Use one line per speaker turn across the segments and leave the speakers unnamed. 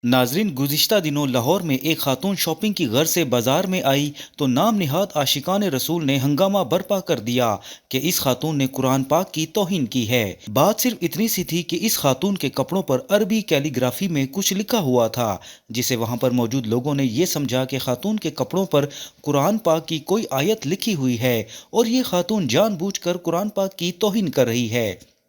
नाजरीन, गुज़िश्ता दिनों लाहौर में एक खातून शॉपिंग की गर्ज से बाजार में आई तो नाम निहाद आशिकान रसूल ने हंगामा बर्पा कर दिया कि इस खातून ने कुरान पाक की तौहीन की है। बात सिर्फ इतनी सी थी कि इस खातून के कपड़ों पर अरबी कैलीग्राफी में कुछ लिखा हुआ था, जिसे वहां पर मौजूद लोगों ने यह समझा कि खातून के कपड़ों पर कुरान पाक की कोई आयत लिखी हुई है और ये खातून जानबूझकर कुरान पाक की तौहीन कर रही है।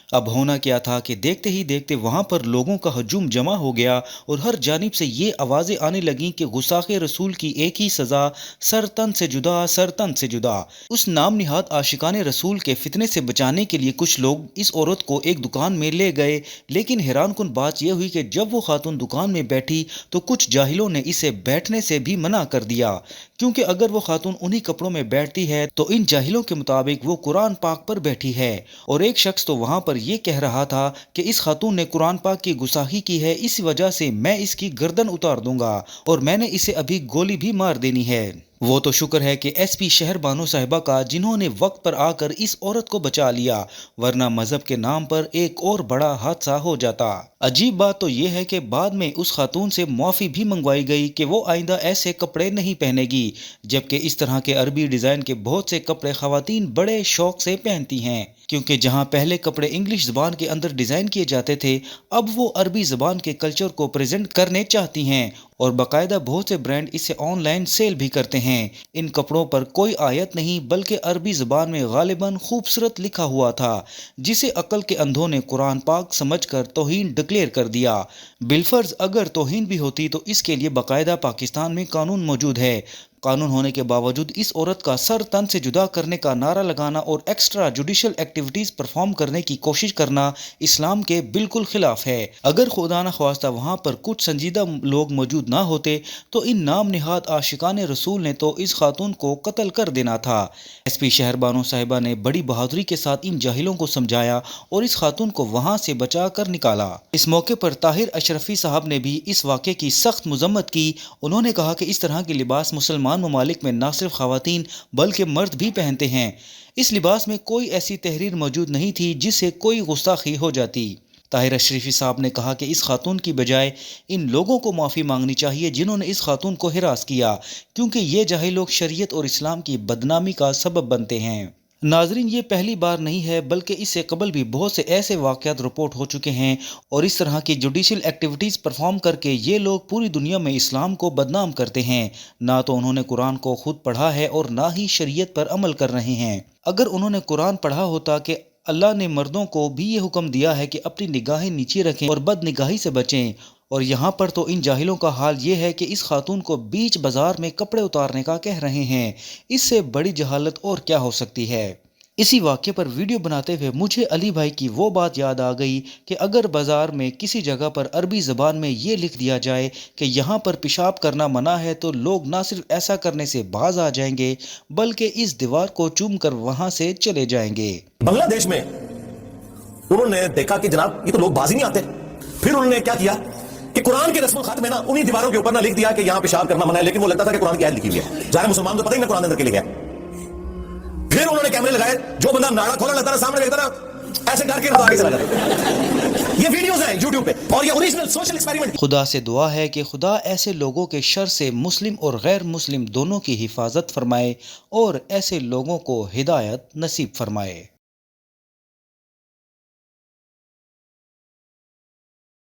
अब होना क्या था कि देखते ही देखते वहां पर लोगों का हजूम जमा हो गया और हर जानिब से ये आवाज़ें आने लगीं कि गुस्ताखे रसूल की एक ही सज़ा, सर तन से जुदा, सर तन से जुदा। उस नाम निहाद आशिकाने रसूल के फितने से बचाने के लिए कुछ लोग इस औरत को एक दुकान में ले गए, लेकिन हैरानकुन बात यह हुई कि जब वो खातून दुकान में बैठी तो कुछ जाहिलों ने इसे बैठने से भी मना कर दिया, क्योंकि अगर वो खातून उन्हीं कपड़ों में बैठती है तो इन जाहिलों के मुताबिक वो कुरान पाक पर बैठी है। और एक शख्स तो वहां पर ये कह रहा था कि इस खातून ने कुरान पाक की गुस्ताखी की है, इस वजह से मैं इसकी गर्दन उतार दूंगा और मैंने इसे अभी गोली भी मार देनी है। वो तो शुक्र है कि एसपी शहर बानो साहिबा का, जिन्होंने वक्त पर आकर इस औरत को बचा लिया, वरना मजहब के नाम पर एक और बड़ा हादसा हो जाता। अजीब बात तो यह है कि बाद में उस खातून से मुआफ़ी भी मंगवाई गई कि वो आइंदा ऐसे कपड़े नहीं पहनेगी, जबकि इस तरह के अरबी डिज़ाइन के बहुत से कपड़े ख़वातीन बड़े शौक से पहनती हैं, क्योंकि जहां पहले कपड़े इंग्लिश ज़बान के अंदर डिज़ाइन किए जाते थे, अब वो अरबी ज़बान के कल्चर को प्रेजेंट करने चाहती हैं और बाकायदा बहुत से ब्रांड इसे ऑनलाइन सेल भी करते हैं। इन कपड़ों पर कोई आयत नहीं बल्कि अरबी ज़बान में गालिबन खूबसूरत लिखा हुआ था, जिसे अक्ल के अंधों ने कुरान पाक समझकर तौहीन डिक्लेयर कर दिया। बिलफर्ज अगर तौहीन भी होती तो इसके लिए बाकायदा पाकिस्तान में कानून मौजूद है। कानून होने के बावजूद इस औरत का सर तन से जुदा करने का नारा लगाना और एक्स्ट्रा जुडिशल एक्टिविटीज परफॉर्म करने की कोशिश करना इस्लाम के बिल्कुल खिलाफ है। अगर खुदा न ख्वास्ता वहां पर कुछ संजीदा लोग मौजूद ना होते तो इन नाम निहाद आशिकान रसूल ने तो इस खातून को कत्ल कर देना था। एसपी शहर बानो साहिबा ने बड़ी बहादुरी के साथ इन जाहिलों को समझाया और इस खातून को वहां से बचा कर निकाला। इस मौके पर ताहिर अशरफी साहब ने भी इस वाक़े की सख्त मजम्मत की। उन्होंने कहा कि इस तरह के लिबास मुसलमान ममालिक में न सिर्फ खवातीन बल्कि मर्द भी पहनते हैं। इस लिबास में कोई ऐसी तहरीर मौजूद नहीं थी जिससे कोई गुस्ताखी हो जाती। ताहिर अशरफी साहब ने कहा कि इस खातून की बजाय इन लोगों को माफ़ी मांगनी चाहिए जिन्होंने इस खातून को हिरास किया, क्योंकि ये जाहिल लोग शरीयत और इस्लाम की बदनामी का सबब बनते हैं। नाजरीन, ये पहली बार नहीं है बल्कि इससे कबल भी बहुत से ऐसे वाक़यात रिपोर्ट हो चुके हैं और इस तरह की जुडिशल एक्टिविटीज़ परफॉर्म करके ये लोग पूरी दुनिया में इस्लाम को बदनाम करते हैं। ना तो उन्होंने कुरान को खुद पढ़ा है और ना ही शरीयत पर अमल कर रहे हैं। अगर उन्होंने कुरान पढ़ा होता कि अल्लाह ने मर्दों को भी ये हुक्म दिया है कि अपनी निगाहें नीचे रखें और बदनिगाही से बचें, और यहाँ पर तो इन जाहिलों का हाल ये है कि इस खातून को बीच बाजार में कपड़े उतारने का कह रहे हैं। इससे बड़ी जहालत और क्या हो सकती है। इसी वाक़े पर वीडियो बनाते हुए मुझे अली भाई की वो बात याद आ गई कि अगर बाज़ार में किसी जगह पर अरबी ज़बान में ये लिख दिया जाए कि यहाँ पर पेशाब करना मना है, तो लोग ना सिर्फ ऐसा करने से बाज आ जाएंगे बल्कि इस दीवार को चूम कर वहाँ से चले जाएंगे।
बांग्लादेश में उन्होंने देखा कि जनाब ये तो लोग बाजी नहीं आते, फिर उन्होंने क्या किया कि कुरान के रस्म खत में ना उन्हीं दीवारों के ऊपर ना लिख दिया कि यहाँ पेशाब करना मना है, लेकिन वो लगता था कि कुरान की आयत लिखी हुई है। जाहिर मुसलमान तो पता ही ना कुरान अंदर के लिए है। फिर उन्होंने कैमरे लगाए, जो बंदा नाड़ा खोला लगता था सामने देखता था ऐसे डर के आगे चला जाता। ये वीडियोस हैं YouTube पे और ये ओरिजिनल सोशल एक्सपेरिमेंट।
खुदा से दुआ है कि खुदा ऐसे लोगों के शर से मुस्लिम और गैर मुस्लिम दोनों की हिफाजत फरमाए और ऐसे लोगों को हिदायत नसीब फरमाए।